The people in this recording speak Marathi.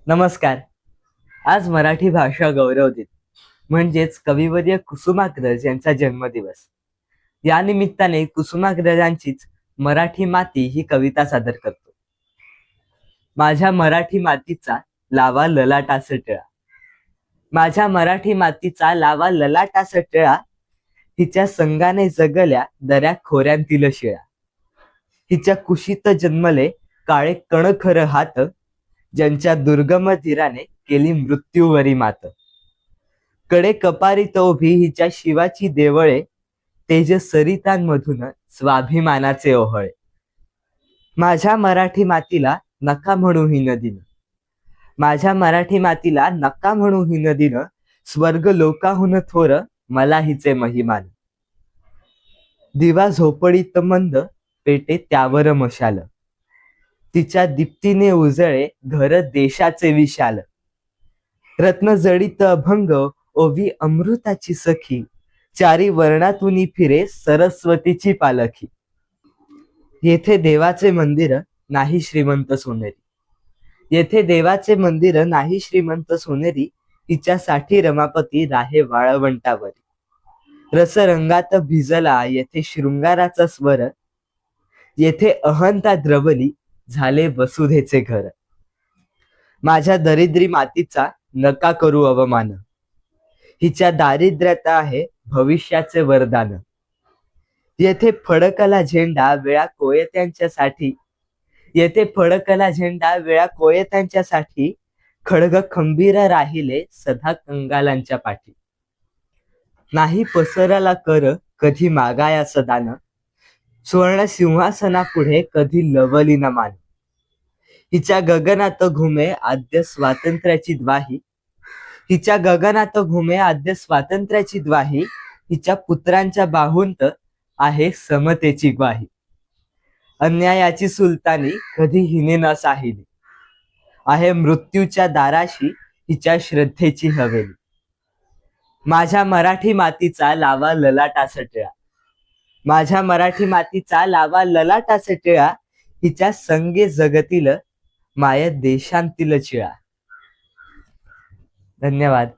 नमस्कार. आज मराठी भाषा गौरव दिन म्हणजेच कविवर्य कुसुमाग्रज यांचा जन्मदिवस. या निमित्ताने कुसुमाग्रजांचीच मराठी माती ही कविता सादर करतो. माझ्या मराठी मातीचा लावा ललाटास टिळा. माझ्या मराठी मातीचा लावा ललाटास टिळा. हिच्या संगाने जगल्या दऱ्या खोऱ्यांतील शिळा. हिच्या कुशीत जन्मले काळे कणखर हात. ज्यांच्या दुर्गम धीराने केली मृत्यूवरी मात. कडे कपारीत उभी हिच्या शिवाची देवळे. तेज सरितांमधून स्वाभिमानाचे ओहळे. माझ्या मराठी मातीला नका म्हणू ही नदीनं. माझ्या मराठी मातीला नका म्हणू ही नदीनं. स्वर्ग लोकाहून थोर मला हिचे महिमान. दिवा झोपडीत मंद पेटे त्यावर मशाल. तिच्या दीप्तीने उजळे घर देशाचे विशाल. रत्न जडित अभंग ओवी अमृताची सखी. चारी वर्णातून फिरे सरस्वतीची पालखी. येथे देवाचे मंदिर नाही श्रीमंत सोनेरी. येथे देवाचे मंदिर नाही श्रीमंत सोनेरी. तिच्यासाठी रमापती राहे वाळवंटावरी. रसरंगात भिजला येथे शृंगाराचा स्वर. येथे अहंता द्रवली झाले वसुधेचे घर. माझ्या दरिद्री मातीचा नका करू अवमान. हिच्या दारिद्र्यात आहे भविष्याचे वरदान. येथे फडकला झेंडा वेळा कोयत्यांच्यासाठी. येथे फडकला झेंडा वेळा कोयत्यांच्यासाठी. खडग खंबीर राहिले सदा कंगालांच्या पाठी. नाही पसरला कर कधी मागाया सदान. स्वर्ण सिंहासना पुढे कधी लवली न मान. हिच्या गगनात घुमे आद्य स्वातंत्र्याची द्वाही. हिच्या गगनात घुमे आद्य स्वातंत्र्याची द्वाही. हिच्या पुत्रांच्या बाहूंत आहे समतेची ग्वाही. अन्यायाची सुलतानी कधी हिने न साहिली. आहे मृत्यूच्या दाराशी हिच्या श्रद्धेची हवेली. माझ्या मराठी मातीचा लावा ललाटास टिळा. माझ्या मराठी मातीचा लावा ललाटास टिळा. हिच्या संगे जगतील माय देशांतील चिळा. धन्यवाद.